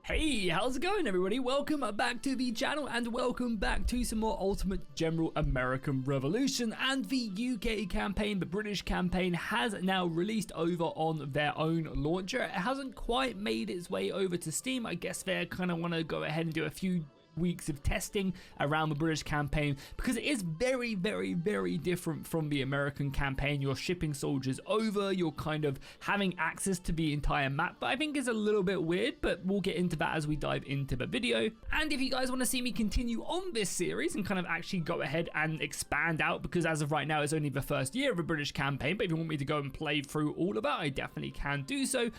Hey, how's it going everybody? Welcome back to the channel and welcome back to some more Ultimate General American Revolution. And the UK campaign, the British campaign, has now released over on their own launcher. It hasn't quite made its way over to Steam. I guess they kind of want to go ahead and do a few weeks of testing around the British campaign because it is very different from the American campaign. You're shipping soldiers over, you're kind of having access to the entire map, but I think it's a little bit weird, but we'll get into that as we dive into the video. And if you guys want to see me continue on this series and kind of actually go ahead and expand out, because as of right now it's only the first year of a British campaign, but if you want me to go and play through all of that, I definitely can do so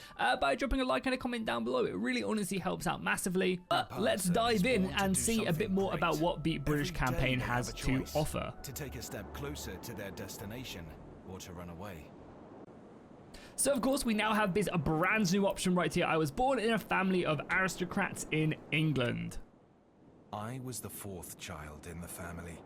by dropping a like and a comment down below. It really honestly helps out massively. But let's dive in and see a bit more about what the British campaign has to offer. To take a step closer to their destination or to run away. So of course we now have this brand new option right here. I was born in a family of aristocrats in England. I was the fourth child in the family.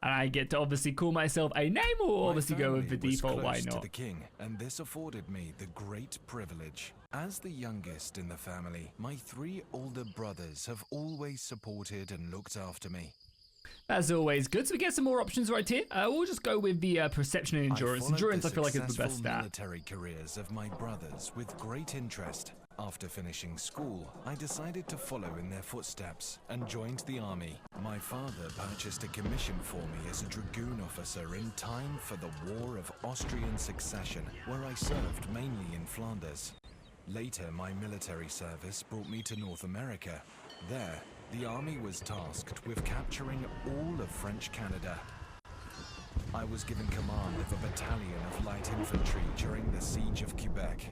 And I get to obviously call myself a name or obviously go with the default, why not? To the king, and this afforded me the great privilege. As the youngest in the family, my three older brothers have always supported and looked after me. That's always good. So we get some more options right here. We'll just go with the perception and endurance. Endurance I feel like is the best stat. Military careers of my brothers with great interest. After finishing school, I decided to follow in their footsteps and joined the army. My father purchased a commission for me as a dragoon officer in time for the War of Austrian Succession, where I served mainly in Flanders. Later, my military service brought me to North America. There, the army was tasked with capturing all of French Canada. I was given command of a battalion of light infantry during the siege of Quebec.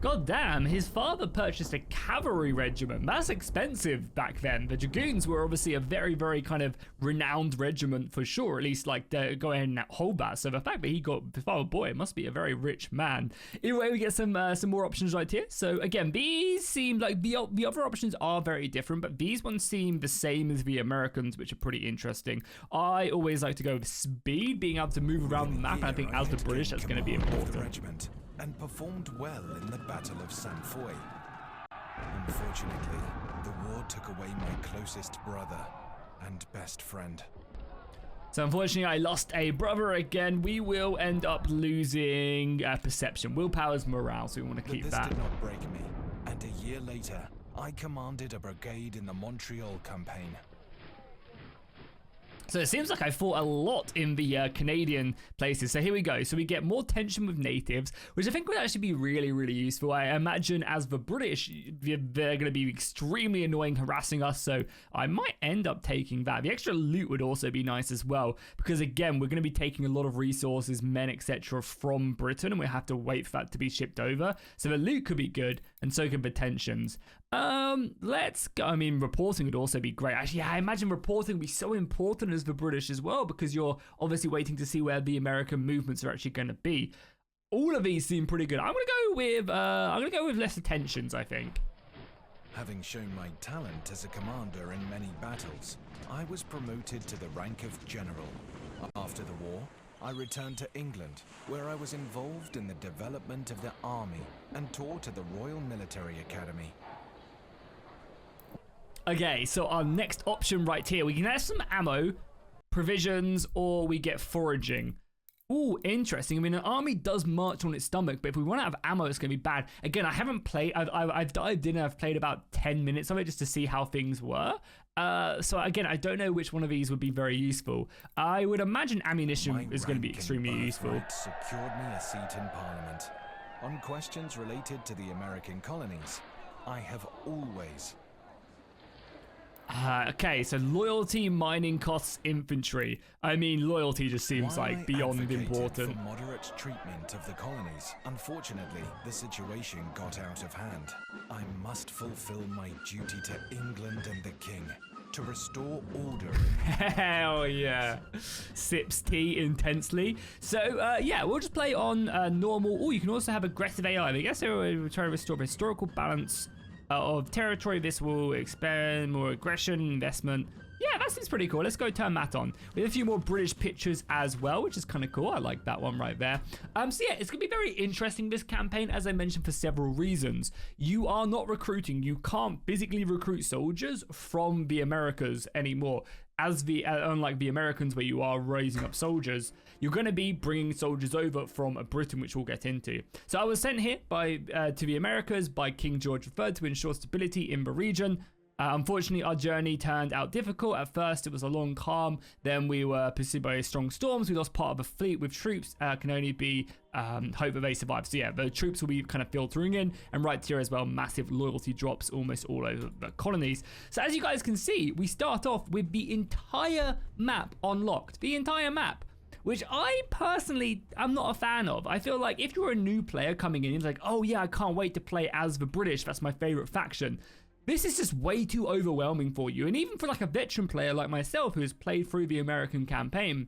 God damn, his father purchased a cavalry regiment. That's expensive back then. The dragoons were obviously a very kind of renowned regiment for sure, at least like to go ahead and hold that. So the fact that he got, oh boy, it must be a very rich man. Anyway, we get some more options right here. So again, these seem like the other options are very different, but these ones seem the same as the Americans, which are pretty interesting. I always like to go with speed, being able to move around the map, and I think as the British, that's going to be important. And performed well in the Battle of Saint Foy. Unfortunately, the war took away my closest brother and best friend. So unfortunately, I lost a brother again. We will end up losing perception. Willpower's morale, so we want to keep that. This did not break me, and a year later, I commanded a brigade in the Montreal campaign. So it seems like I fought a lot in the Canadian places. So here we go. So we get more tension with natives, which I think would actually be really useful. I imagine as the British, they're going to be extremely annoying, harassing us. So I might end up taking that. The extra loot would also be nice as well, because again, we're going to be taking a lot of resources, men, etc. from Britain, and we have to wait for that to be shipped over. So the loot could be good, and so could the tensions. Let's go. I mean, reporting would also be great. Actually, yeah, I imagine reporting would be so important as the British as well, because you're obviously waiting to see where the American movements are actually going to be. All of these seem pretty good. I'm gonna go with less tensions, I think. Having shown my talent as a commander in many battles, I was promoted to the rank of general. After the war, I returned to England, where I was involved in the development of the army and taught at the Royal Military Academy. Okay, so our next option right here, we can have some ammo, provisions, or we get foraging. Ooh, interesting. I mean, an army does march on its stomach, but if we run out of ammo, it's going to be bad. Again, I haven't played, I've dived in and I've played about 10 minutes of it just to see how things were. So again, I don't know which one of these would be very useful. I would imagine ammunition is going to be extremely useful. Secured me a seat in Parliament. On questions related to the American colonies, I have always... Okay, so loyalty, mining costs, infantry. I mean, loyalty just seems like beyond important. For moderate treatment of the colonies. Unfortunately, the situation got out of hand. I must fulfill my duty to England and the king to restore order. Hell yeah. Sips tea intensely. So, yeah, we'll just play on normal. Oh, you can also have aggressive AI. I guess we'll try to restore historical balance of territory. This will expand more aggression, investment. Yeah, that seems pretty cool. Let's go turn that on. We have a few more British pictures as well, which is kind of cool. I like that one right there. So yeah, it's going to be very interesting, this campaign, as I mentioned, for several reasons. You are not recruiting. You can't physically recruit soldiers from the Americas anymore. As unlike the Americans, where you are raising up soldiers, you're going to be bringing soldiers over from Britain, which we'll get into. So I was sent here to the Americas by King George III to ensure stability in the region. Unfortunately, our journey turned out difficult. At first, it was a long calm. Then we were pursued by strong storms. We lost part of a fleet with troops. Can only be hope that they survive. So yeah, the troops will be kind of filtering in. And right here as well, massive loyalty drops almost all over the colonies. So as you guys can see, we start off with the entire map unlocked. The entire map. Which I personally am not a fan of. I feel like if you're a new player coming in, it's like, oh yeah, I can't wait to play as the British. That's my favorite faction. This is just way too overwhelming for you. And even for like a veteran player like myself who has played through the American campaign,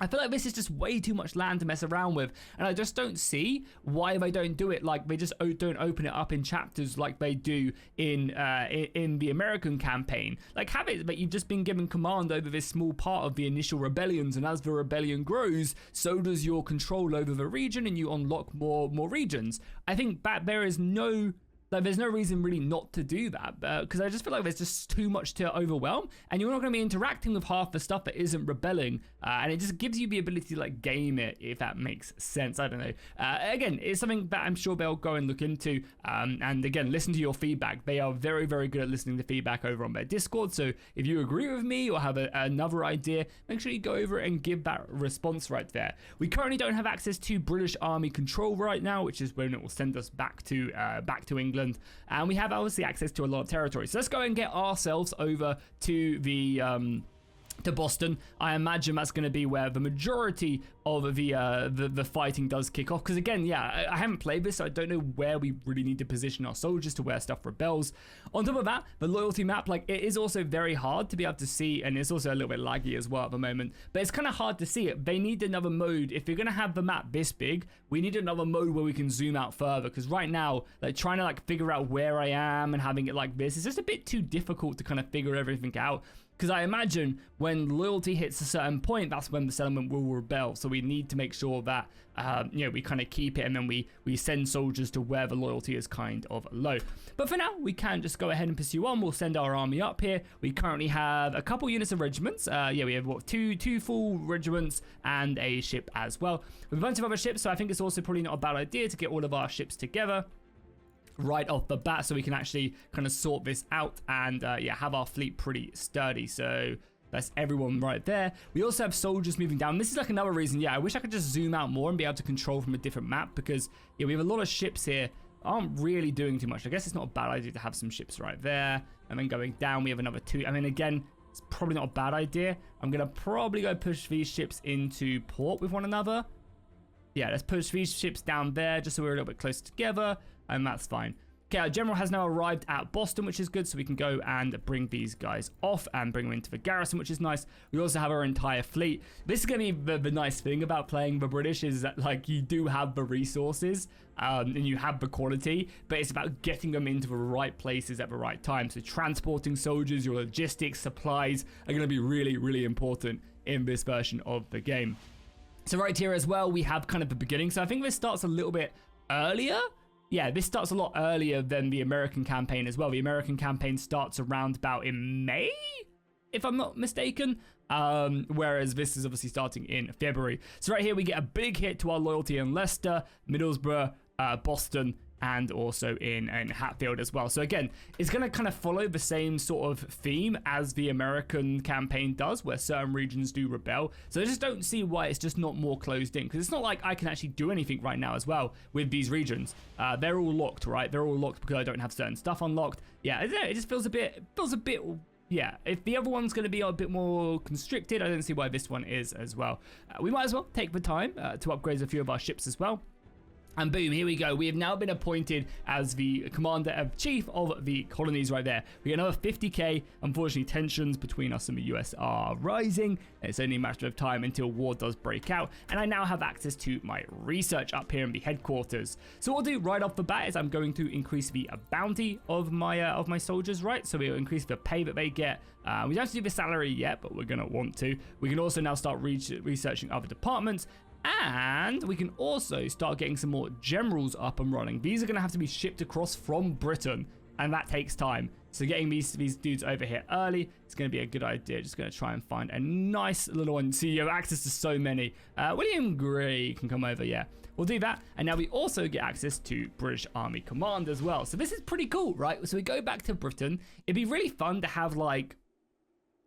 I feel like this is just way too much land to mess around with. And I just don't see why they don't do it like they just don't open it up in chapters like they do in the American campaign. Like have it that you've just been given command over this small part of the initial rebellions, and as the rebellion grows, so does your control over the region and you unlock more regions. I think that there is no... Like, there's no reason really not to do that, because I just feel like there's just too much to overwhelm, and you're not going to be interacting with half the stuff that isn't rebelling, and it just gives you the ability to like game it, if that makes sense. I don't know. Again, it's something that I'm sure they'll go and look into, and again, listen to your feedback. They are very, very good at listening to feedback over on their Discord, so if you agree with me or have another idea, make sure you go over and give that response right there. We currently don't have access to British Army control right now, which is when it will send us back to England. And we have obviously access to a lot of territory. So let's go and get ourselves over to to Boston. I imagine that's going to be where the majority of the fighting does kick off. Because again, yeah, I haven't played this, so I don't know where we really need to position our soldiers to where stuff rebels. On top of that, the loyalty map, like it is also very hard to be able to see, and it's also a little bit laggy as well at the moment. But it's kind of hard to see it. They need another mode. If you're going to have the map this big, we need another mode where we can zoom out further. Because right now, like trying to like figure out where I am and having it like this is just a bit too difficult to kind of figure everything out. Because I imagine when loyalty hits a certain point, that's when the settlement will rebel. So we need to make sure that, we kind of keep it, and then we send soldiers to where the loyalty is kind of low. But for now, we can just go ahead and pursue on. We'll send our army up here. We currently have a couple units of regiments. We have two full regiments and a ship as well. We have a bunch of other ships, so I think it's also probably not a bad idea to get all of our ships together right off the bat, so we can actually kind of sort this out and have our fleet pretty sturdy. So that's everyone right there. We also have soldiers moving down. This is like another reason, I wish I could just zoom out more and be able to control from a different map, because we have a lot of ships here aren't really doing too much. I guess it's not a bad idea to have some ships right there, and then going down we have another two. I mean, again, it's probably not a bad idea. I'm gonna probably go push these ships into port with one another. Yeah, let's push these ships down there just so we're a little bit closer together, and that's fine. Okay, our general has now arrived at Boston, which is good, so we can go and bring these guys off and bring them into the garrison, which is nice. We also have our entire fleet. This is going to be the nice thing about playing the British, is that like you do have the resources and you have the quality, but it's about getting them into the right places at the right time. So transporting soldiers, your logistics, supplies are going to be really, really important in this version of the game. So right here as well, we have kind of the beginning. So I think this starts a little bit earlier. Yeah, this starts a lot earlier than the American campaign as well. The American campaign starts around about in May, if I'm not mistaken. Whereas this is obviously starting in February. So right here, we get a big hit to our loyalty in Leicester, Middlesbrough, Boston, and also in Hatfield as well. So again, it's going to kind of follow the same sort of theme as the American campaign does, where certain regions do rebel. So I just don't see why it's just not more closed in, because it's not like I can actually do anything right now as well with these regions. They're all locked, right? They're all locked because I don't have certain stuff unlocked. Yeah, it just feels a bit, yeah, if the other one's going to be a bit more constricted, I don't see why this one is as well. We might as well take the time to upgrade a few of our ships as well. And boom, here we go. We have now been appointed as the commander-in-chief of the colonies right there. We get another 50k. Unfortunately, tensions between us and the US are rising. It's only a matter of time until war does break out. And I now have access to my research up here in the headquarters. So what I'll do right off the bat is I'm going to increase the bounty of my soldiers, right? So we'll increase the pay that they get. We don't have to do the salary yet, but we're going to want to. We can also now start researching other departments. And we can also start getting some more generals up and running. These are going to have to be shipped across from Britain, and that takes time. So getting these dudes over here early is going to be a good idea. Just going to try and find a nice little one. See, you have access to so many. William Gray can come over, yeah. We'll do that. And now we also get access to British Army Command as well. So this is pretty cool, right? So we go back to Britain. It'd be really fun to have like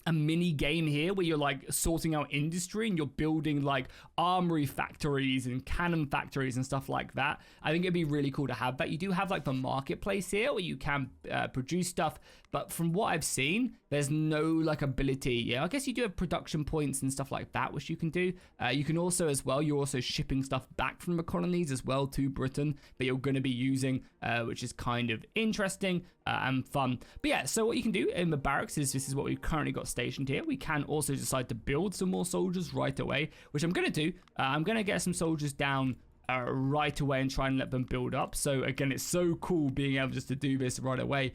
a mini game here where you're like sorting out industry and you're building like armory factories and cannon factories and stuff like that. I think it'd be really cool to have that. You do have like the marketplace here where you can produce stuff, but from what I've seen, there's no like ability. Yeah, I guess you do have production points and stuff like that, which you can do. You can also as well, you're also shipping stuff back from the colonies as well to Britain that you're going to be using, which is kind of interesting and fun. But yeah, so what you can do in the barracks is, this is what we've currently got stationed here. We can also decide to build some more soldiers right away, which I'm going to do. I'm going to get some soldiers down right away and try and let them build up. So again, it's so cool being able just to do this right away.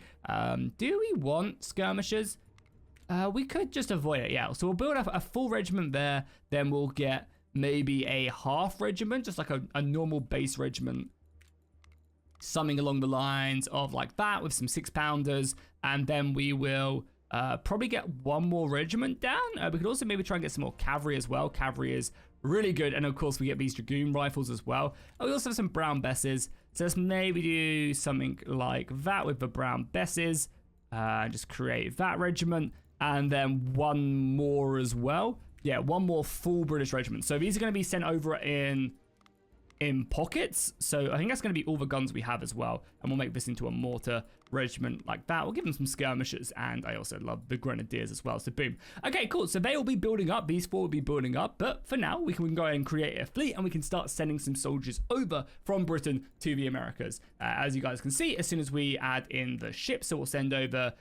Do we want skirmishers? We could just avoid it, yeah. So we'll build up a full regiment there. Then we'll get maybe a half regiment, just like a normal base regiment. Something along the lines of like that with some 6-pounders. And then we will probably get one more regiment down. We could also maybe try and get some more cavalry as well. Cavalry is really good. And of course, we get these dragoon rifles as well. And we also have some brown besses. So let's maybe do something like that with the brown besses. Just create that regiment. And then one more as well. Yeah, one more full British regiment. So these are going to be sent over in pockets. So I think that's going to be all the guns we have as well. And we'll make this into a mortar regiment like that. We'll give them some skirmishers, and I also love the grenadiers as well. So boom. Okay, cool. So they will be building up. These four will be building up. But for now, we can go ahead and create a fleet, and we can start sending some soldiers over from Britain to the Americas. As you guys can see, as soon as we add in the ship, so we'll send over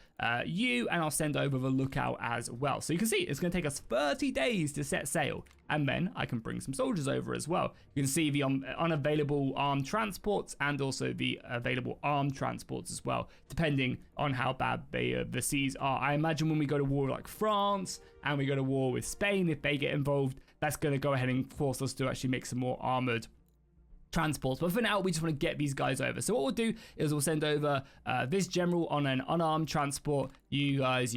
you, and I'll send over the lookout as well. So you can see it's going to take us 30 days to set sail. And then I can bring some soldiers over as well. You can see the unavailable armed transports and also the available armed transports as well, depending on how bad the seas are. I imagine when we go to war like France and we go to war with Spain, if they get involved, that's going to go ahead and force us to actually make some more armored transports. But for now, we just want to get these guys over. So what we'll do is we'll send over this general on an unarmed transport. You guys,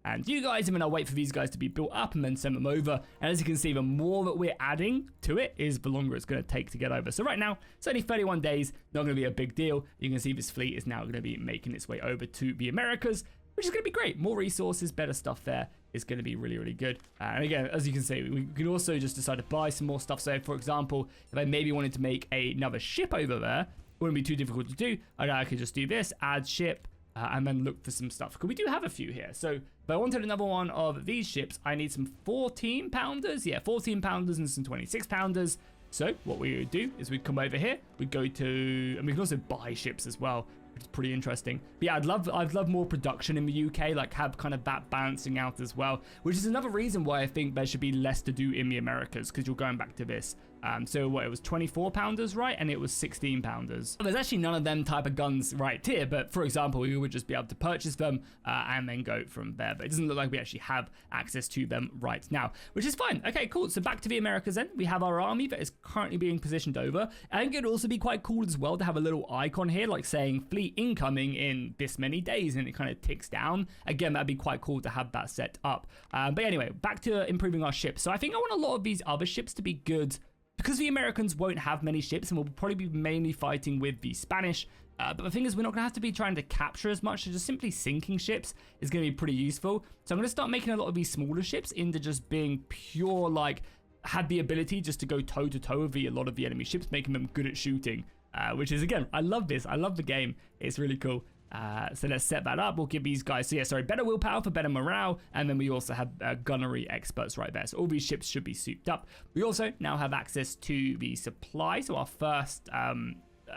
and you guys, and then I'll wait for these guys to be built up and then send them over. And as you can see, the more that we're adding to it is the longer it's going to take to get over. So right now, it's only 31 days, not going to be a big deal. You can see this fleet is now going to be making its way over to the Americas, which is going to be great. More resources, better stuff there is going to be really, really good. And again, as you can see, we can also just decide to buy some more stuff. So for example, if I maybe wanted to make another ship over there, it wouldn't be too difficult to do. I could just do this, add ship, and then look for some stuff. Because we do have a few here. So if I wanted another one of these ships, I need some 14-pounders. Yeah, 14-pounders and some 26-pounders. So what we would do is we'd come over here. We'd go to, and we can also buy ships as well, which is pretty interesting. But yeah, I'd love more production in the UK, like have kind of that balancing out as well, which is another reason why I think there should be less to do in the Americas, because you're going back to this. So what, it was 24-pounders, right? And it was 16-pounders. There's actually none of them type of guns right here, but for example, we would just be able to purchase them and then go from there. But it doesn't look like we actually have access to them right now, which is fine. Okay, cool. So back to the Americas then. We have our army that is currently being positioned over. I think it'd also be quite cool as well to have a little icon here, like saying fleet incoming in this many days, and it kind of ticks down. Again, that'd be quite cool to have that set up. But anyway, back to improving our ships. So I think I want a lot of these other ships to be good, because the Americans won't have many ships and we'll probably be mainly fighting with the Spanish. But the thing is, we're not going to have to be trying to capture as much, so just simply sinking ships is going to be pretty useful. So I'm going to start making a lot of these smaller ships into just being pure, like, had the ability just to go toe-to-toe with a lot of the enemy ships, making them good at shooting. Which is, again, I love this. I love the game. It's really cool. So let's set that up. We'll give these guys, so yeah, sorry, better willpower for better morale. And then we also have gunnery experts right there. So all these ships should be souped up. We also now have access to the supply. So our first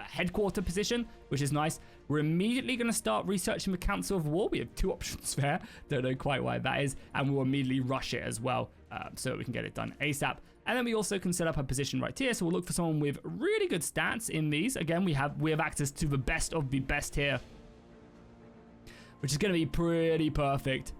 headquarter position, which is nice. We're immediately going to start researching the Council of War. We have 2 options there. Don't know quite why that is. And we'll immediately rush it as well so that we can get it done ASAP. And then we also can set up a position right here. So we'll look for someone with really good stats in these. Again, we have access to the best of the best here, which is going to be pretty perfect.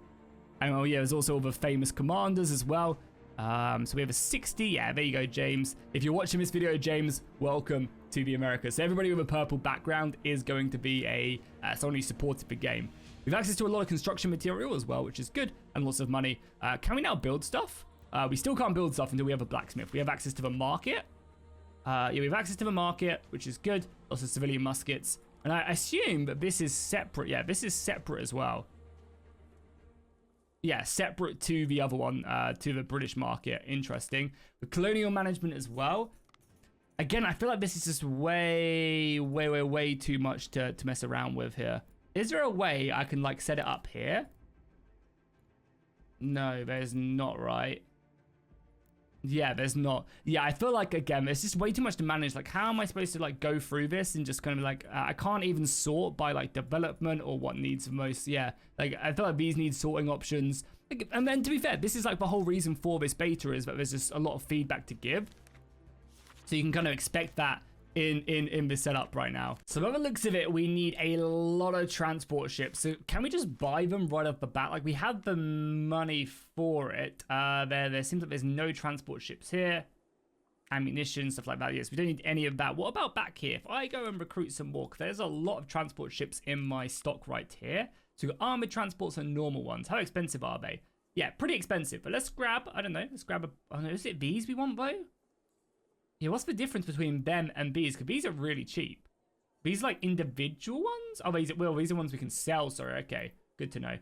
And oh yeah, there's also all the famous commanders as well. So we have a 60. Yeah, there you go, James. If you're watching this video, James, welcome to the Americas. So everybody with a purple background is going to be someone who supported the game. We have access to a lot of construction material as well, which is good, and lots of money. Can we now build stuff? We still can't build stuff until we have a blacksmith. We have access to the market. Yeah, we have access to the market, which is good. Lots of civilian muskets. And I assume that this is separate. Yeah, this is separate as well. Yeah, separate to the other one, to the British market. Interesting. The colonial management as well. Again, I feel like this is just way too much to mess around with here. Is there a way I can, like, set it up here? No, there's not, right? Yeah, there's not. Yeah, I feel like, again, there's just way too much to manage. Like, how am I supposed to, like, go through this and just kind of, like, I can't even sort by, like, development or what needs the most. Yeah, like, I feel like these need sorting options. Like, and then, to be fair, this is, like, the whole reason for this beta is that there's just a lot of feedback to give. So you can kind of expect that in the setup right now. So by the looks of it, we need a lot of transport ships. So can we just buy them right off the bat? Like, we have the money for it. There seems like there's no transport ships here. Ammunition, stuff like that. Yes, we don't need any of that. What about back here? If I go and recruit some more, because there's a lot of transport ships in my stock right here. So we've got armored transports and normal ones. How expensive are they? Yeah, pretty expensive. But let's grab, I don't know, let's grab I don't know, is it these we want though? Yeah, what's the difference between them and these? Because these are really cheap. These like individual ones? Oh, these are ones we can sell. Sorry, okay. Good to know.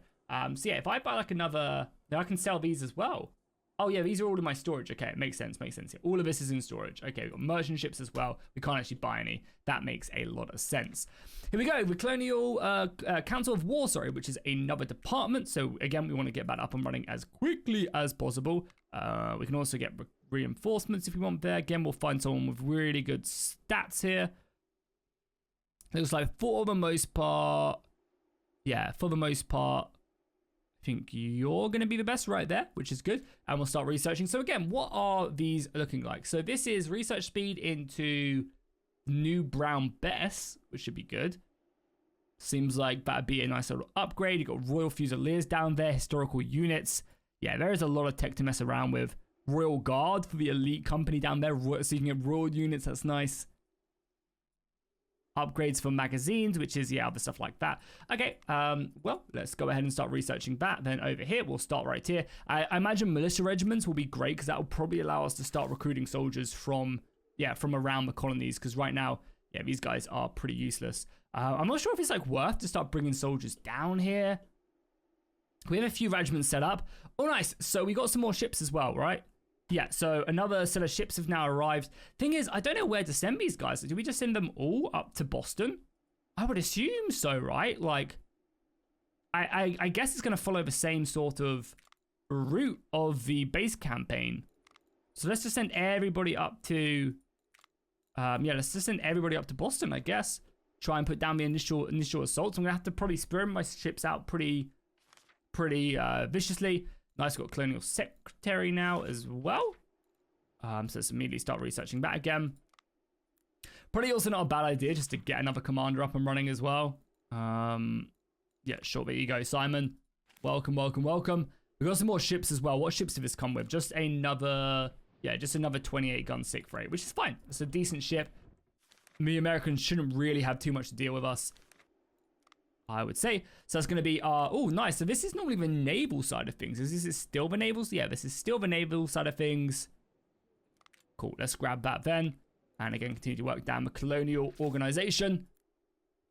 So yeah, if I buy like another, then I can sell these as well. Oh yeah, these are all in my storage. Okay, it makes sense, makes sense. Yeah, all of this is in storage. Okay, we've got merchant ships as well. We can't actually buy any. That makes a lot of sense. Here we go, the Colonial Council of War, sorry, which is another department. So again, we want to get that up and running as quickly as possible. We can also get reinforcements if we want there. Again, we'll find someone with really good stats here. Looks like for the most part, yeah, for the most part, I think you're going to be the best right there, which is good. And we'll start researching. So again, what are these looking like? So this is research speed into new brown bess, which should be good. Seems like that'd be a nice little upgrade. You've got Royal Fusiliers down there, historical units. Yeah, there is a lot of tech to mess around with. Royal Guard for the elite company down there. So you can get royal units, that's nice. Upgrades for magazines, which is, yeah, other stuff like that. Okay, well, let's go ahead and start researching that. Then over here, we'll start right here. I imagine militia regiments will be great because that will probably allow us to start recruiting soldiers from around the colonies. Because right now, yeah, these guys are pretty useless. I'm not sure if it's like worth to start bringing soldiers down here. We have a few regiments set up. Oh, nice. So we got some more ships as well, right? Yeah, so another set of ships have now arrived. Thing is, I don't know where to send these guys. Do we just send them all up to Boston? I would assume so, right? Like, I guess it's going to follow the same sort of route of the base campaign. So let's just send everybody up to... yeah, let's just send everybody up to Boston, I guess. Try and put down the initial assaults. I'm going to have to probably spur my ships out pretty viciously. Nice, got Colonial Secretary now as well. So let's immediately start researching that again. Probably also not a bad idea just to get another commander up and running as well. Yeah, sure, there you go, Simon. Welcome, welcome, welcome. We've got some more ships as well. What ships did this come with? Just another 28 gun sick rate, which is fine. It's a decent ship. The Americans shouldn't really have too much to deal with us, I would say. So that's going to be oh, nice. So this is normally the naval side of things. Is this still the naval? Yeah, this is still the naval side of things. Cool. Let's grab that then. And again, continue to work down the colonial organization.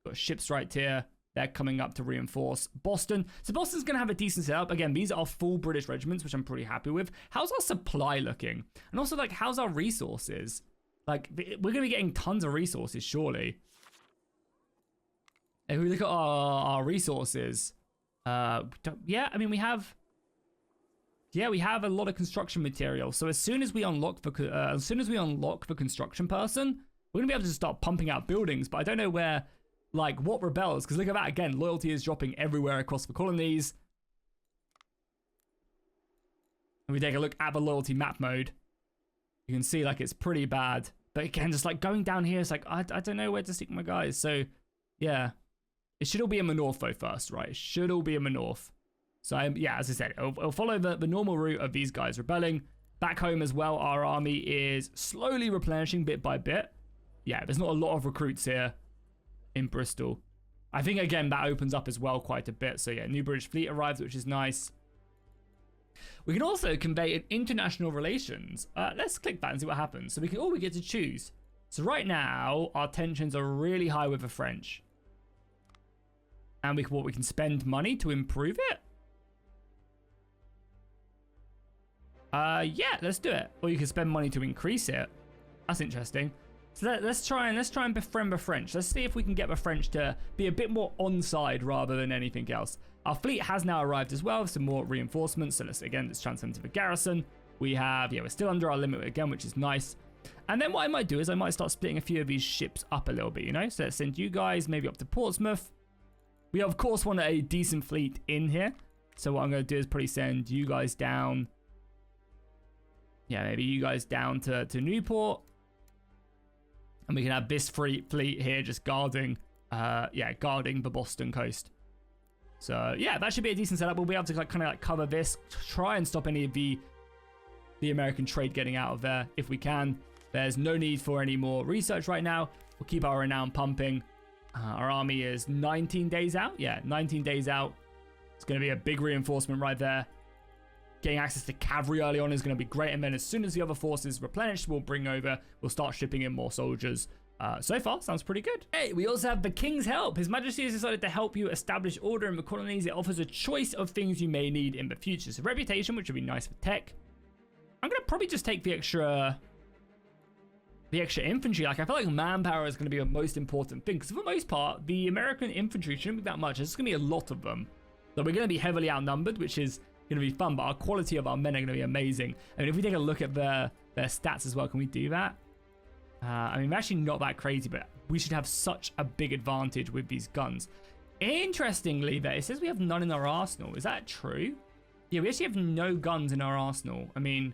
Got ships right here. They're coming up to reinforce Boston. So Boston's going to have a decent setup. Again, these are full British regiments, which I'm pretty happy with. How's our supply looking? And also, like, how's our resources? Like, we're going to be getting tons of resources, surely. If we look at our resources, yeah, I mean, we have a lot of construction material. So as soon as we unlock the construction person, we're gonna be able to start pumping out buildings. But I don't know where, like, what rebels, because look at that again. Loyalty is dropping everywhere across the colonies. And we take a look at the loyalty map mode. You can see, like, it's pretty bad. But again, just like going down here, it's like I don't know where to stick my guys. So yeah, it should all be in the north though first, right? It should all be in the north. So yeah, as I said, it'll follow the normal route of these guys rebelling. Back home as well, our army is slowly replenishing bit by bit. Yeah, there's not a lot of recruits here in Bristol. I think, again, that opens up as well quite a bit. So yeah, new British fleet arrived, which is nice. We can also convey in international relations. Let's click that and see what happens. So we get to choose. So right now, our tensions are really high with the French. And we can spend money to improve it. Yeah, let's do it. Or you can spend money to increase it. That's interesting. So let's try and befriend the French. Let's see if we can get the French to be a bit more on side rather than anything else. Our fleet has now arrived as well with some more reinforcements. So let's transfer them to the garrison. We're still under our limit again, which is nice. And then what I might do is I might start splitting a few of these ships up a little bit, So let's send you guys maybe up to Portsmouth. We of course want a decent fleet in here. So what I'm going to do is probably send you guys down. Yeah, maybe you guys down to Newport. And we can have this fleet here just guarding the Boston coast. So yeah, that should be a decent setup. We'll be able to kind of cover this, try and stop any of the American trade getting out of there if we can. There's no need for any more research right now. We'll keep our renown pumping. Our army is 19 days out. Yeah, 19 days out. It's going to be a big reinforcement right there. Getting access to cavalry early on is going to be great. And then as soon as the other forces replenish, we'll start shipping in more soldiers. So far, sounds pretty good. Hey, we also have the King's Help. His Majesty has decided to help you establish order in the colonies. It offers a choice of things you may need in the future. So reputation, which would be nice for tech. I'm going to probably just take the extra infantry. Like, I feel like manpower is going to be the most important thing. Because for the most part, the American infantry shouldn't be that much. There's going to be a lot of them. So we're going to be heavily outnumbered, which is going to be fun. But our quality of our men are going to be amazing. I mean, if we take a look at their stats as well, can we do that? I mean, we're actually not that crazy, but we should have such a big advantage with these guns. Interestingly, it says we have none in our arsenal. Is that true? Yeah, we actually have no guns in our arsenal. I mean,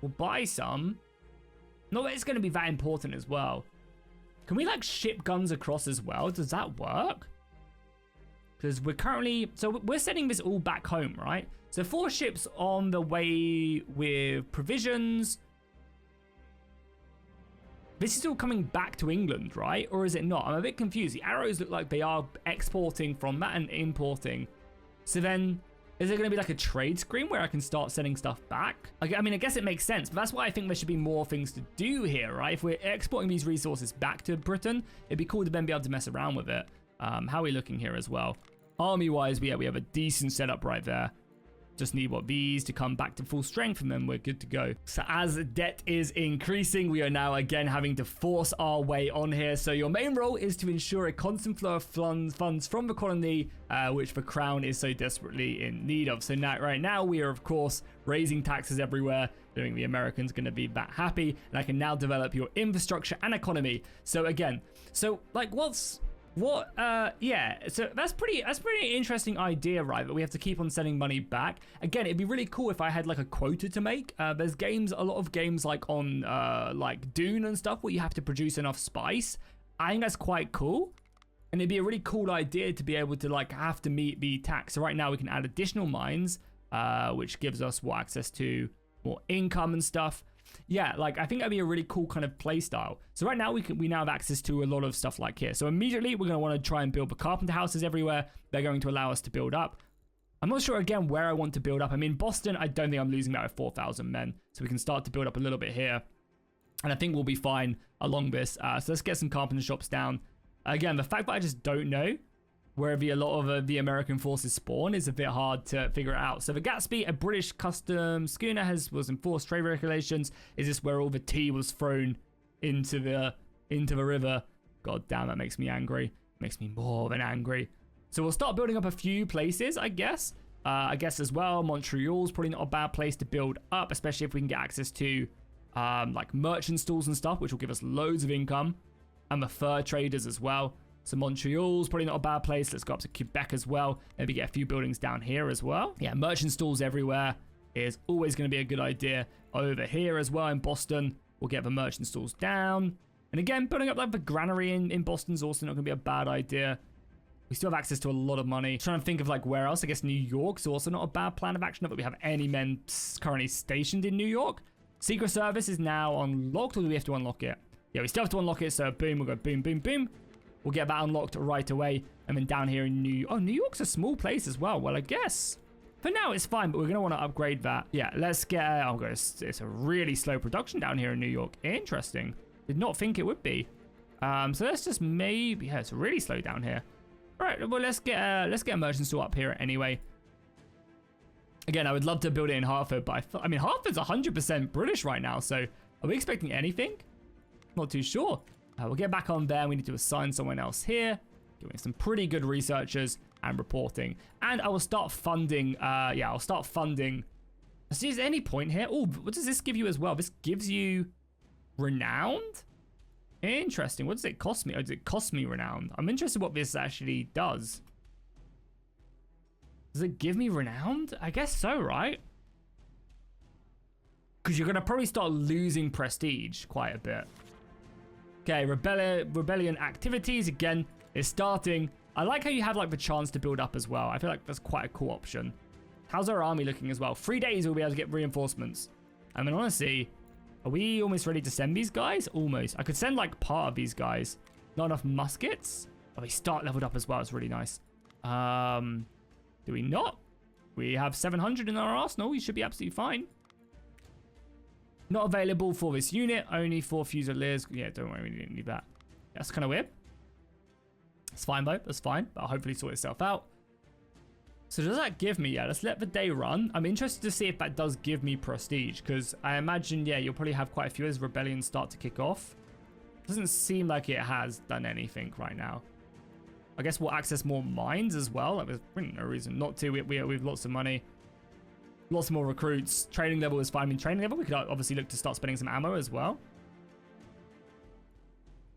we'll buy some. Not that it's going to be that important as well. Can we, like, ship guns across as well? Does that work? Because we're sending this all back home, right? So 4 ships on the way with provisions. This is all coming back to England, right? Or is it not? I'm a bit confused. The arrows look like they are exporting from that and importing. So then, is there going to be like a trade screen where I can start sending stuff back? I mean, I guess it makes sense, but that's why I think there should be more things to do here, right? If we're exporting these resources back to Britain, it'd be cool to then be able to mess around with it. How are we looking here as well? Army-wise, we have a decent setup right there. Just need these to come back to full strength, and then we're good to go. So as debt is increasing, we are now again having to force our way on here. So your main role is to ensure a constant flow of funds from the colony, which the crown is so desperately in need of. So now, right now, we are of course raising taxes everywhere. I think the Americans going to be that happy, and I can now develop your infrastructure and economy. So again, like yeah, so that's pretty interesting idea, right? That we have to keep on sending money back. Again, it'd be really cool if I had like a quota to make. There's a lot of games like on like Dune and stuff where you have to produce enough spice. I think that's quite cool. And it'd be a really cool idea to be able to like have to meet the tax. So right now we can add additional mines, which gives us access to more income and stuff. Yeah, like I think that'd be a really cool kind of play style. So right now we now have access to a lot of stuff like here. So immediately we're going to want to try and build the carpenter houses everywhere. They're going to allow us to build up. I'm not sure again where I want to build up. I mean, Boston, I don't think I'm losing that with 4,000 men. So we can start to build up a little bit here. And I think we'll be fine along this. So let's get some carpenter shops down. Again, the fact that I just don't know where a lot of the American forces spawn is a bit hard to figure it out. So the Gatsby, a British custom schooner, was enforced trade regulations. Is this where all the tea was thrown into the river? God damn, that makes me angry. Makes me more than angry. So we'll start building up a few places, I guess. As well, Montreal's probably not a bad place to build up, especially if we can get access to like merchant stalls and stuff, which will give us loads of income. And the fur traders as well. So Montreal's probably not a bad place. Let's go up to Quebec as well. Maybe get a few buildings down here as well. Yeah, merchant stalls everywhere is always going to be a good idea. Over here as well in Boston, we'll get the merchant stalls down. And again, building up like the granary in Boston is also not going to be a bad idea. We still have access to a lot of money. Trying to think of like where else. I guess New York's also not a bad plan of action. Not that we have any men currently stationed in New York. Secret Service is now unlocked, or do we have to unlock it? Yeah, we still have to unlock it. So boom, we'll go boom, boom, boom. We'll get that unlocked right away. And then down here in New York. Oh, New York's a small place as well. Well, I guess for now it's fine, but we're going to want to upgrade that. Yeah, let's get... oh, it's a really slow production down here in New York. Interesting. Did not think it would be. So let's just maybe... yeah, it's really slow down here. All right, well, let's get a merchant store up here anyway. Again, I would love to build it in Hartford, but I mean, Hartford's 100% British right now, so are we expecting anything? Not too sure. We'll get back on there. We need to assign someone else here. Doing some pretty good researchers and reporting. And I will start funding, yeah, I'll start funding. Is there any point here? Oh, what does this give you as well? This gives you renowned? Interesting. What does it cost me? Oh, does it cost me renowned? I'm interested what this actually does. Does it give me renowned? I guess so, right? Because you're going to probably start losing prestige quite a bit. Okay, rebellion activities, again, is starting. I like how you have like the chance to build up as well. I feel like that's quite a cool option. How's our army looking as well? 3 days we'll be able to get reinforcements. I mean, honestly, are we almost ready to send these guys? Almost. I could send like part of these guys. Not enough muskets. Oh, they start leveled up as well. It's really nice. Do we not? We have 700 in our arsenal. We should be absolutely fine. Not available for this unit. Only for Fusiliers. Yeah, don't worry. We didn't need that. That's kind of weird. It's fine, though. That's fine. But I'll hopefully sort itself out. So does that give me... yeah, let's let the day run. I'm interested to see if that does give me prestige. Because I imagine, yeah, you'll probably have quite a few as rebellions start to kick off. Doesn't seem like it has done anything right now. I guess we'll access more mines as well. Like, there's really no reason not to. We have lots of money. Lots more recruits. Training level is fine. I mean, training level, we could obviously look to start spending some ammo as well.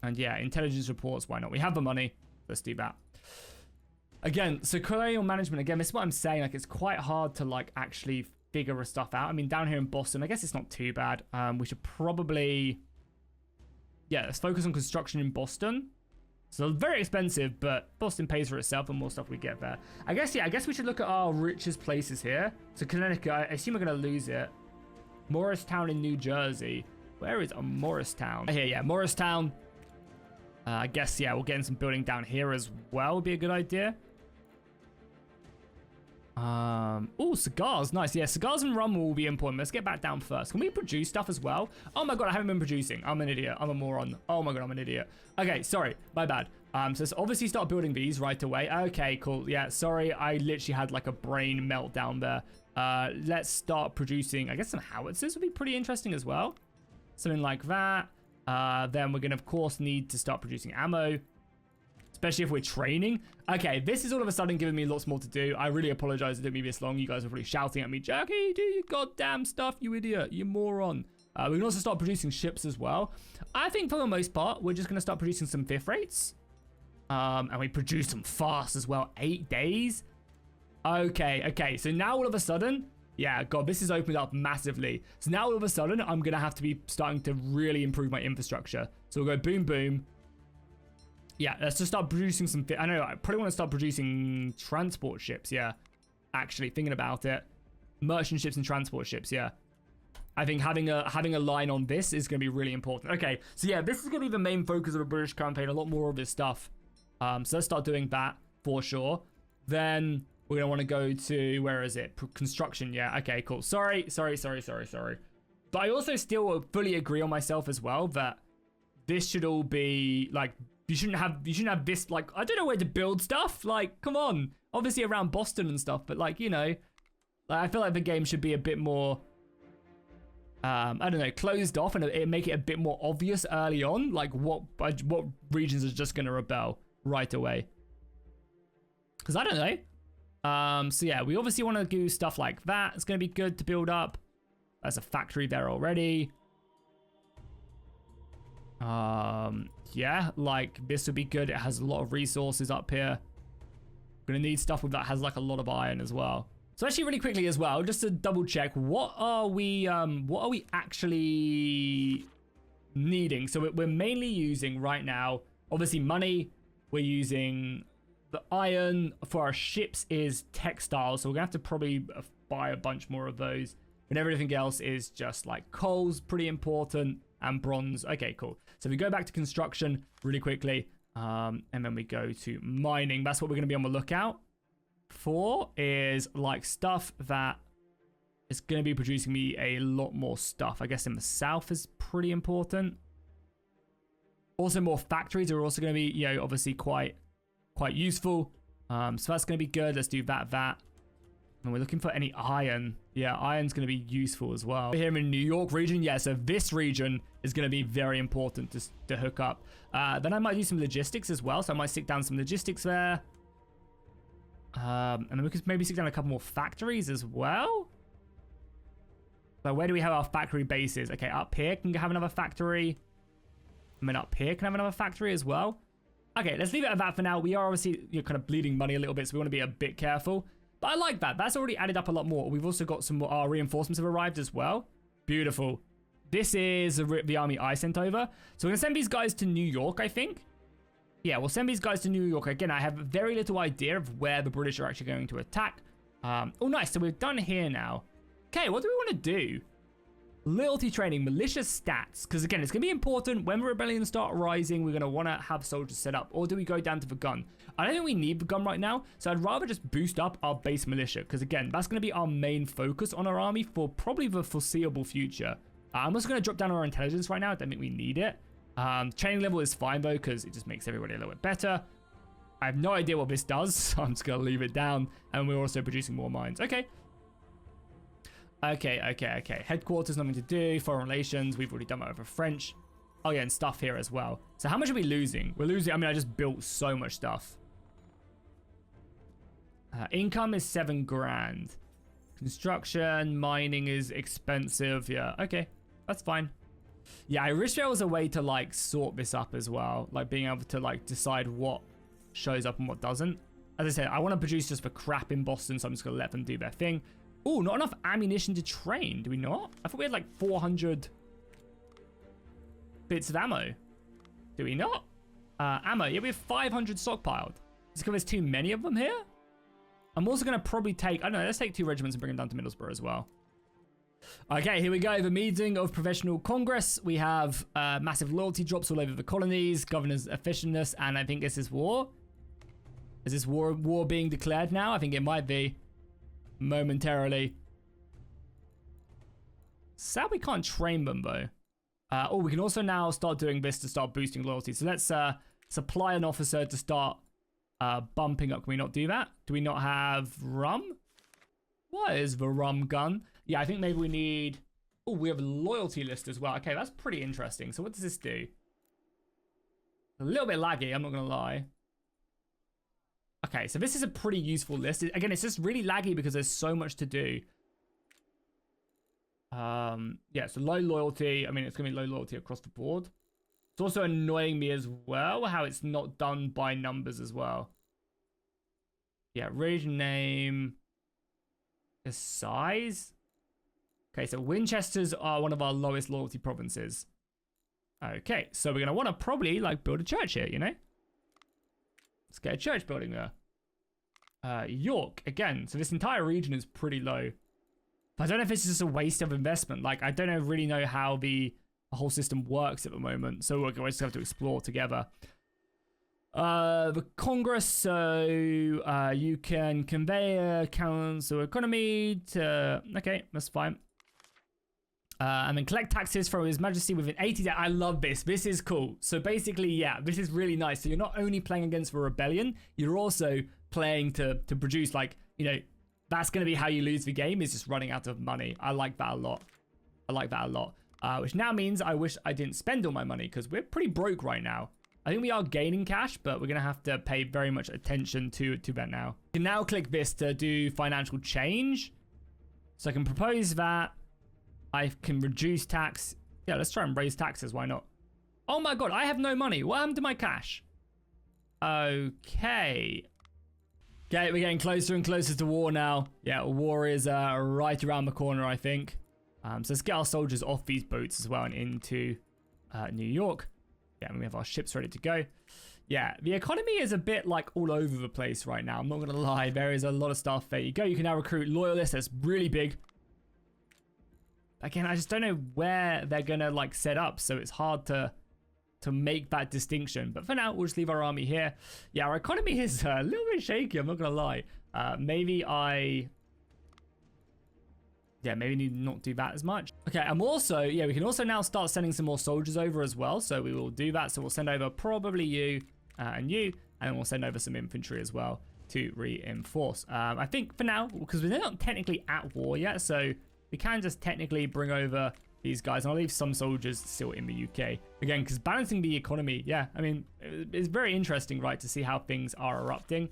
And yeah, intelligence reports, why not? We have the money. Let's do that. Again, so colonial management, again, this is what I'm saying. Like, it's quite hard to, like, actually figure stuff out. I mean, down here in Boston, I guess it's not too bad. We should probably... yeah, let's focus on construction in Boston. So very expensive, but Boston pays for itself and more stuff we get there. I guess, yeah, I guess we should look at our richest places here. So Connecticut, I assume we're going to lose it. Morristown in New Jersey. Where is Morristown? Here, yeah, Morristown. I guess, yeah, we'll get in some building down here as well. Would be a good idea. Oh, cigars. Nice. Yeah, cigars and rum will be important. Let's get back down first. Can we produce stuff as well? Oh my god, I haven't been producing. I'm an idiot. I'm a moron. Oh my god, I'm an idiot. Okay, sorry. My bad. So let's obviously start building these right away. Okay, cool. Yeah, sorry. I literally had like a brain meltdown there. Let's start producing, I guess some howitzers would be pretty interesting as well. Something like that. Then we're going to, of course, need to start producing ammo. Especially if we're training. Okay, this is all of a sudden giving me lots more to do. I really apologize it took me this long. You guys are probably shouting at me, Jackie, do your goddamn stuff, you idiot, you moron. We can also start producing ships as well. I think for the most part, we're just going to start producing some fifth rates. And we produce them fast as well. 8 days? Okay. So now all of a sudden, yeah, God, this has opened up massively. So now all of a sudden, I'm going to have to be starting to really improve my infrastructure. So we'll go boom, boom. Yeah, let's just start producing some... I know, I probably want to start producing transport ships, yeah. Actually, thinking about it. Merchant ships and transport ships, yeah. I think having a line on this is going to be really important. Okay, so yeah, this is going to be the main focus of a British campaign. A lot more of this stuff. So let's start doing that for sure. Then we're going to want to go to... where is it? Construction, yeah. Okay, cool. Sorry. But I also still fully agree on myself as well that this should all be, like... You shouldn't have this, like, I don't know where to build stuff. Like, come on. Obviously around Boston and stuff, but like, you know, like, I feel like the game should be a bit more, I don't know, closed off and make it a bit more obvious early on, like what regions are just going to rebel right away. Because I don't know. So yeah, we obviously want to do stuff like that. It's going to be good to build up. There's a factory there already. Yeah, like this would be good. It has a lot of resources up here. We're going to need stuff with that has like a lot of iron as well. So actually really quickly as well, just to double check, what are we actually needing? So we're mainly using right now, obviously money. We're using the iron for our ships is textiles. So we're gonna have to probably buy a bunch more of those. And everything else is just like coal's pretty important and bronze. Okay, cool. So we go back to construction really quickly. And then we go to mining. That's what we're gonna be on the lookout for, is like stuff that is going to be producing me a lot more stuff. I guess in the south is pretty important. Also more factories are also going to be, you know, obviously quite useful. So that's going to be good. Let's do that. And we're looking for any iron. Yeah, iron's going to be useful as well. Here in New York region, yeah, so this region is going to be very important to hook up. Then I might do some logistics as well. So I might stick down some logistics there. And then we could maybe stick down a couple more factories as well. So where do we have our factory bases? Okay, up here can have another factory. I mean, up here can have another factory as well. Okay, let's leave it at that for now. We are obviously, you know, kind of bleeding money a little bit, so we want to be a bit careful. But I like that. That's already added up a lot more. We've also got some more, our reinforcements have arrived as well. Beautiful. This is the army I sent over. So we're going to send these guys to New York, I think. Yeah, we'll send these guys to New York. Again, I have very little idea of where the British are actually going to attack. Oh, nice. So we're done here now. Okay, what do we want to do? Loyalty training, militia stats. Because again, it's going to be important. When rebellions start rising, we're going to want to have soldiers set up. Or do we go down to the gun? I don't think we need the gun right now. So I'd rather just boost up our base militia. Because again, that's going to be our main focus on our army for probably the foreseeable future. I'm also going to drop down our intelligence right now. I don't think we need it. Training level is fine though, because it just makes everybody a little bit better. I have no idea what this does, so I'm just going to leave it down. And we're also producing more mines. Okay. Headquarters, nothing to do. Foreign relations, we've already done that over French. Oh yeah, and stuff here as well. So how much are we losing? We're losing, I mean, I just built so much stuff. Income is 7 grand. Construction, mining is expensive. Yeah, okay, that's fine. Yeah, I wish there was a way to like sort this up as well. Like being able to like decide what shows up and what doesn't. As I said, I want to produce just for crap in Boston, so I'm just going to let them do their thing. Oh, not enough ammunition to train. Do we not? I thought we had like 400 bits of ammo. Do we not? Ammo. Yeah, we have 500 stockpiled. Is it because there's too many of them here? I'm also going to probably take, I don't know, let's take 2 regiments and bring them down to Middlesbrough as well. Okay, here we go. The meeting of Professional Congress. We have massive loyalty drops all over the colonies, governor's efficientness, and I think this is war. Is this war being declared now? I think it might be. Momentarily. Sad we can't train them though. Oh, we can also now start doing this to start boosting loyalty. So let's supply an officer to start bumping up. Can we not do that? Do we not have rum? What is the rum gun? Yeah, I think maybe we need... Oh, we have a loyalty list as well. Okay, that's pretty interesting. So what does this do? A little bit laggy, I'm not going to lie. Okay, so this is a pretty useful list. Again, it's just really laggy because there's so much to do. Yeah, so low loyalty. I mean, it's going to be low loyalty across the board. It's also annoying me as well how it's not done by numbers as well. Yeah, region name. The size. Okay, so Winchesters are one of our lowest loyalty provinces. Okay, so we're going to want to probably like build a church here, you know? Let's get a church building there. York, again. So this entire region is pretty low. But I don't know if it's just a waste of investment. Like, I don't really know how the whole system works at the moment. So we're going to have to explore together. The Congress, so you can convey a council economy to... Okay, that's fine. And then collect taxes from His Majesty within 80 days. I love this. This is cool. So basically, yeah, this is really nice. So you're not only playing against the rebellion, you're also playing to produce, like, you know, that's going to be how you lose the game, is just running out of money. I like that a lot. I like that a lot. Which now means I wish I didn't spend all my money because we're pretty broke right now. I think we are gaining cash, but we're going to have to pay very much attention to that now. You can now click this to do financial change. So I can propose that. I can reduce tax. Yeah, let's try and raise taxes. Why not? Oh my god, I have no money. What happened to my cash? Okay. Okay, we're getting closer and closer to war now. Yeah, war is right around the corner, I think. So let's get our soldiers off these boats as well and into New York. Yeah, and we have our ships ready to go. Yeah, the economy is a bit like all over the place right now. I'm not going to lie. There is a lot of stuff. There you go. You can now recruit loyalists. That's really big. Again, I just don't know where they're going to like set up. So it's hard to make that distinction. But for now, we'll just leave our army here. Yeah, our economy is a little bit shaky. I'm not going to lie. Maybe need to not do that as much. Okay, and also, yeah, we can also now start sending some more soldiers over as well. So we will do that. So we'll send over probably you and you, and then we'll send over some infantry as well to reinforce. I think for now, because we're not technically at war yet, so we can just technically bring over these guys. And I'll leave some soldiers still in the UK. Again, because balancing the economy, yeah, I mean, it's very interesting, right, to see how things are erupting.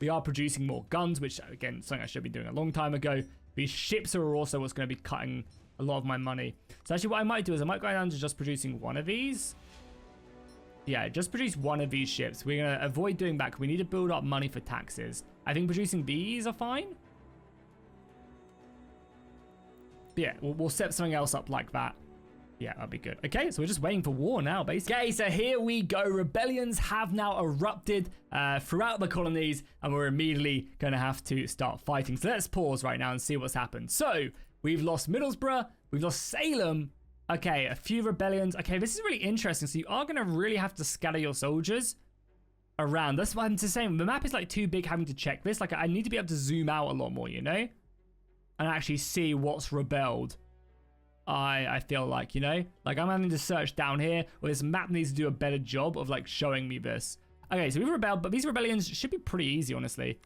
We are producing more guns, which, again, something I should be doing a long time ago. These ships are also what's going to be cutting a lot of my money. So actually what I might do is I might go down to just producing one of these. Yeah, just produce one of these ships. We're going to avoid doing that because we need to build up money for taxes. I think producing these are fine. But yeah, we'll set something else up like that. Yeah, that'll be good. Okay, so we're just waiting for war now, basically. Okay, so here we go. Rebellions have now erupted throughout the colonies, and we're immediately going to have to start fighting. So let's pause right now and see what's happened. So we've lost Middlesbrough. We've lost Salem. Okay, a few rebellions. Okay, this is really interesting. So you are going to really have to scatter your soldiers around. That's what I'm just saying. The map is like too big having to check this. Like I need to be able to zoom out a lot more, you know? And actually see what's rebelled. I feel like, you know, like I'm having to search down here, or this map needs to do a better job of like showing me this. Okay, so we've rebelled, but these rebellions should be pretty easy, honestly.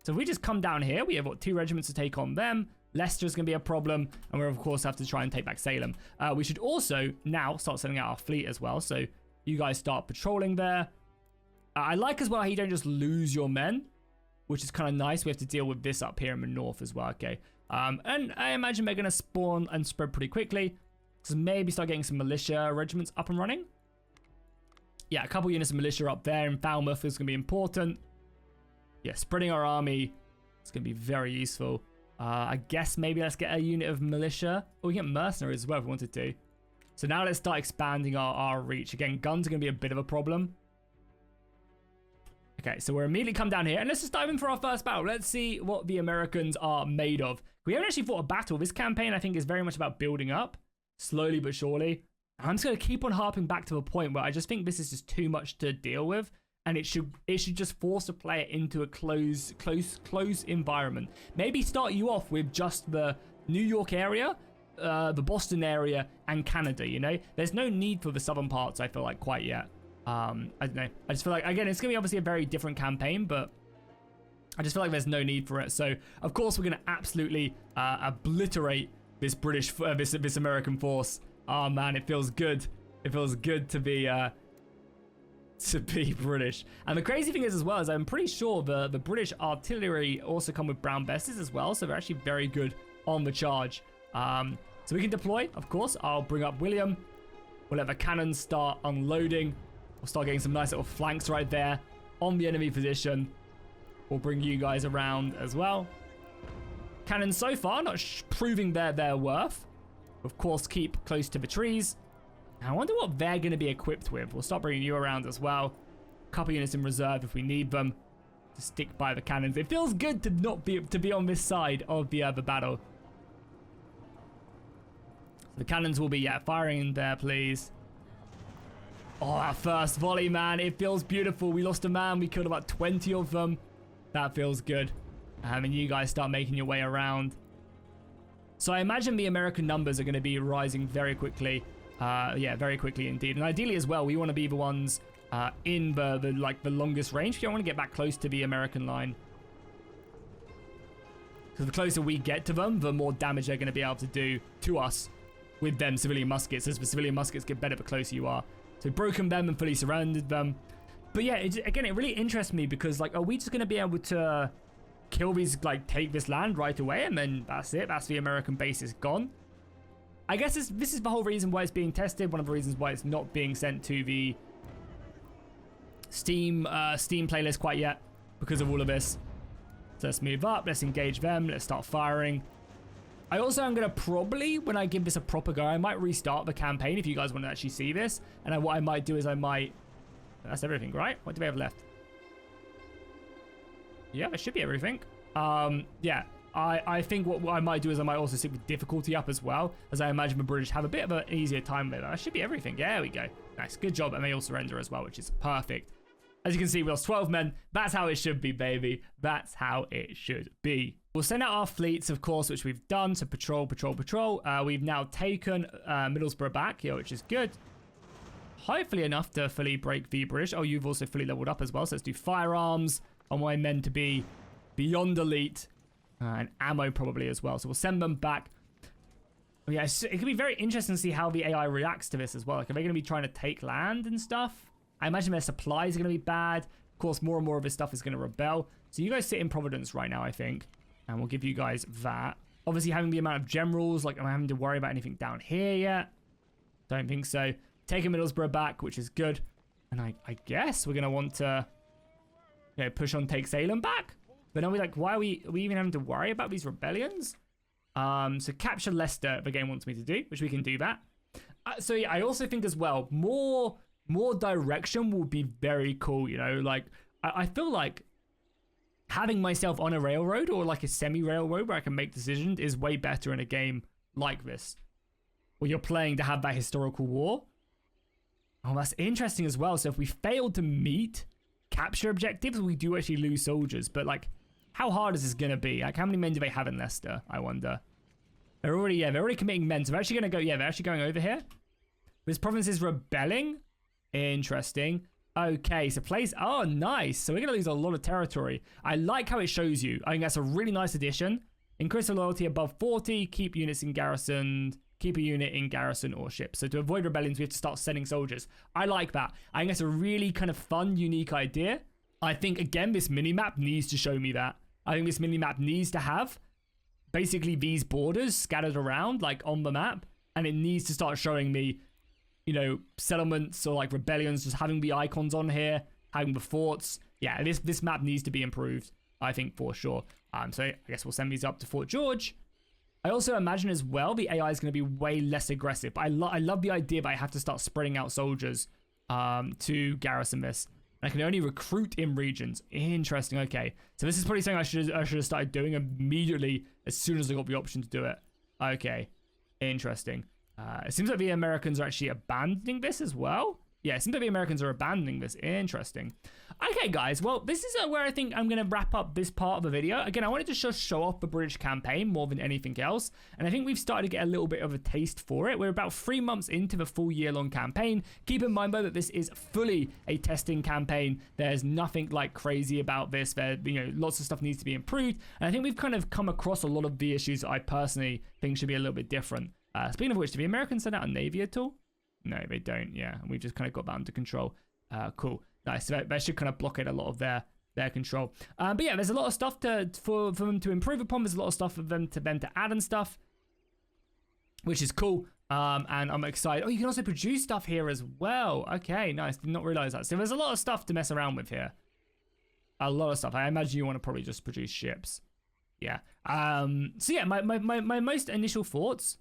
So if we just come down here, we have what, 2 regiments to take on them. Leicester's gonna be a problem, and we'll of course have to try and take back Salem. We should also now start sending out our fleet as well. So you guys start patrolling there. I like as well how you don't just lose your men, which is kind of nice. We have to deal with this up here in the north as well. Okay. And I imagine they're going to spawn and spread pretty quickly. So maybe start getting some militia regiments up and running. Yeah, a couple units of militia up there in Falmouth is going to be important. Yeah, spreading our army is going to be very useful. I guess maybe let's get a unit of militia. Or we can get mercenaries as well if we wanted to. So now let's start expanding our reach. Again, guns are going to be a bit of a problem. Okay, so we're immediately come down here, and let's just dive in for our first battle. Let's see what the Americans are made of. We haven't actually fought a battle. This campaign, I think, is very much about building up, slowly but surely. I'm just going to keep on harping back to the point where I just think this is just too much to deal with, and it should just force a player into a close environment. Maybe start you off with just the New York area, the Boston area, and Canada, you know? There's no need for the southern parts, I feel like, quite yet. I don't know. I just feel like, again, it's going to be obviously a very different campaign, but I just feel like there's no need for it. So, of course, we're going to absolutely obliterate this this American force. Oh, man, it feels good. It feels good to be British. And the crazy thing is, as well, is I'm pretty sure the British artillery also come with brown besses as well. So they're actually very good on the charge. So we can deploy, of course. I'll bring up William. We'll let the cannons start unloading. We'll start getting some nice little flanks right there on the enemy position. We'll bring you guys around as well. Cannons so far not proving their worth. Of course, keep close to the trees. I wonder what they're going to be equipped with. We'll start bringing you around as well. A couple units in reserve if we need them to stick by the cannons. It feels good to not be on this side of the battle. The cannons will be firing in there, please. Oh, our first volley, man. It feels beautiful. We lost a man. We killed about 20 of them. That feels good. And you guys start making your way around. So I imagine the American numbers are going to be rising very quickly. Yeah, very quickly indeed. And ideally as well, we want to be the ones in the longest range. We don't want to get back close to the American line. Because the closer we get to them, the more damage they're going to be able to do to us with them civilian muskets. As the civilian muskets get better the closer you are So we've broken them and fully surrounded them. But yeah, again, it really interests me because, like, are we just going to be able to kill these, like, take this land right away, and then that's it? That's the American base is gone. I guess this is the whole reason why it's being tested. One of the reasons why it's not being sent to the Steam playlist quite yet, because of all of this. So let's move up. Let's engage them. Let's start firing. I also am going to probably, when I give this a proper go, I might restart the campaign if you guys want to actually see this. And what I might do is I might... That's everything, right? What do we have left? Yeah, that should be everything. Yeah, I think what I might do is I might also stick the difficulty up as well, as I imagine the British have a bit of an easier time with it. That should be everything. Yeah, there we go. Nice. Good job. And they all surrender as well, which is perfect. As you can see, we lost 12 men. That's how it should be, baby. That's how it should be. We'll send out our fleets, of course, which we've done. So patrol. We've now taken Middlesbrough back here, which is good. Hopefully enough to fully break the British. Oh, you've also fully leveled up as well. So let's do firearms. I want my men to be beyond elite. And ammo probably as well. So we'll send them back. Yeah, it could be very interesting to see how the AI reacts to this as well. Like, are they going to be trying to take land and stuff? I imagine their supplies are going to be bad. Of course, more and more of this stuff is going to rebel. So you guys sit in Providence right now, I think. And we'll give you guys that. Obviously, having the amount of generals, like, am I having to worry about anything down here yet? Don't think so. Taking Middlesbrough back, which is good. And I guess we're going to want to, you know, push on take Salem back. But are we like, why are we even having to worry about these rebellions? So capture Leicester, the game wants me to do, which we can do that. So yeah, I also think as well, more direction will be very cool, you know? Like, I feel like having myself on a railroad or like a semi-railroad where I can make decisions is way better in a game like this, where you're playing to have that historical war. Oh, that's interesting as well. So if we fail to meet capture objectives, we do actually lose soldiers. But like, how hard is this going to be? Like, how many men do they have in Leicester, I wonder? They're already committing men. So they're actually going to go, yeah, they're actually going over here. This province is rebelling. Interesting. Okay, so oh, nice. So we're going to lose a lot of territory. I like how it shows you. I think that's a really nice addition. Increase the loyalty above 40. Keep units in garrison. Keep a unit in garrison or ship. So to avoid rebellions, we have to start sending soldiers. I like that. I think that's a really kind of fun, unique idea. I think, again, this mini-map needs to show me that. I think this mini-map needs to have basically these borders scattered around, like, on the map. And it needs to start showing me, you know, settlements or like rebellions, just having the icons on here, having the forts. Yeah, this map needs to be improved, I think, for sure. So I guess we'll send these up to Fort George. I also imagine as well the AI is going to be way less aggressive. But I love the idea that I have to start spreading out soldiers to garrison this. And I can only recruit in regions. Interesting. Okay, so this is probably something I should have started doing immediately as soon as I got the option to do it. Okay, interesting. It seems like the Americans are actually abandoning this as well. Yeah, it seems like the Americans are abandoning this. Interesting. Okay, guys. Well, this is where I think I'm going to wrap up this part of the video. Again, I wanted to just show off the British campaign more than anything else. And I think we've started to get a little bit of a taste for it. We're about 3 months into the full year-long campaign. Keep in mind, though, that this is fully a testing campaign. There's nothing like crazy about this. There, you know, lots of stuff needs to be improved. And I think we've kind of come across a lot of the issues that I personally think should be a little bit different. Speaking of which, do the Americans send out a navy at all? No, they don't. Yeah, and we've just kind of got that under control. Cool, nice. So that should kind of blockade a lot of their control. But yeah, there's a lot of stuff for them to improve upon. There's a lot of stuff for them to add and stuff, which is cool. And I'm excited. Oh, you can also produce stuff here as well. Okay, nice. Did not realize that. So there's a lot of stuff to mess around with here. A lot of stuff. I imagine you want to probably just produce ships. Yeah. So yeah, my most initial thoughts.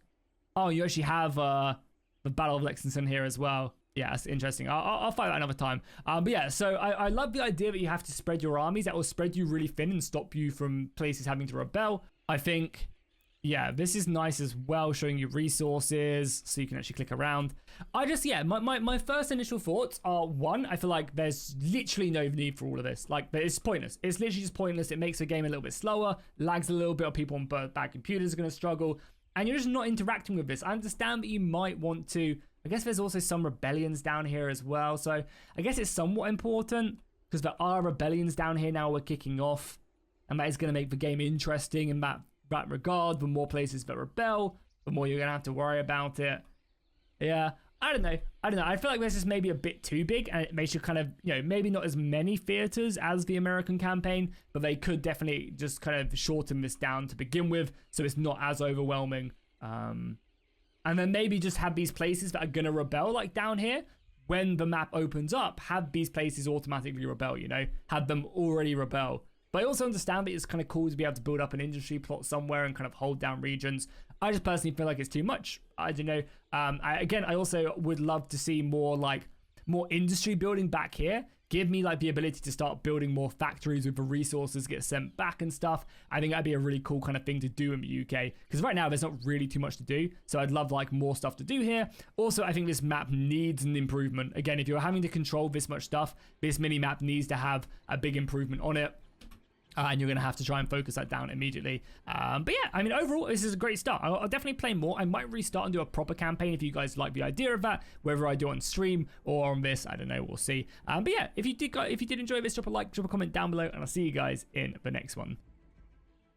Oh, you actually have the Battle of Lexington here as well. Yeah, that's interesting. I'll fight that another time. But yeah, so I love the idea that you have to spread your armies. That will spread you really thin and stop you from places having to rebel. I think, yeah, this is nice as well, showing you resources so you can actually click around. Yeah, my first initial thoughts are, one, I feel like there's literally no need for all of this. Like, it's pointless. It's literally just pointless. It makes the game a little bit slower, lags a little bit, or people on bad computers are going to struggle. And you're just not interacting with this. I understand that you might want to. I guess there's also some rebellions down here as well. So I guess it's somewhat important because there are rebellions down here now we're kicking off. And that is going to make the game interesting in that regard. The more places that rebel, the more you're going to have to worry about it. Yeah. I don't know. I feel like this is maybe a bit too big, and it makes you kind of, maybe not as many theaters as the American campaign, but they could definitely just kind of shorten this down to begin with, so it's not as overwhelming. And then maybe just have these places that are going to rebel, like down here. When the map opens up, have these places automatically rebel, have them already rebel. But I also understand that it's kind of cool to be able to build up an industry plot somewhere and kind of hold down regions. I just personally feel like it's too much. I don't know. I also would love to see more industry building back here. Give me like the ability to start building more factories with the resources get sent back and stuff. I think that'd be a really cool kind of thing to do in the UK, because right now there's not really too much to do. So I'd love like more stuff to do here. Also, I think this map needs an improvement. Again, if you're having to control this much stuff, this mini map needs to have a big improvement on it. And you're going to have to try and focus that down immediately. But yeah, I mean, overall, this is a great start. I'll definitely play more. I might restart and do a proper campaign if you guys like the idea of that, whether I do on stream or on this, I don't know, we'll see. But yeah, if you did enjoy this, drop a like, drop a comment down below, and I'll see you guys in the next one.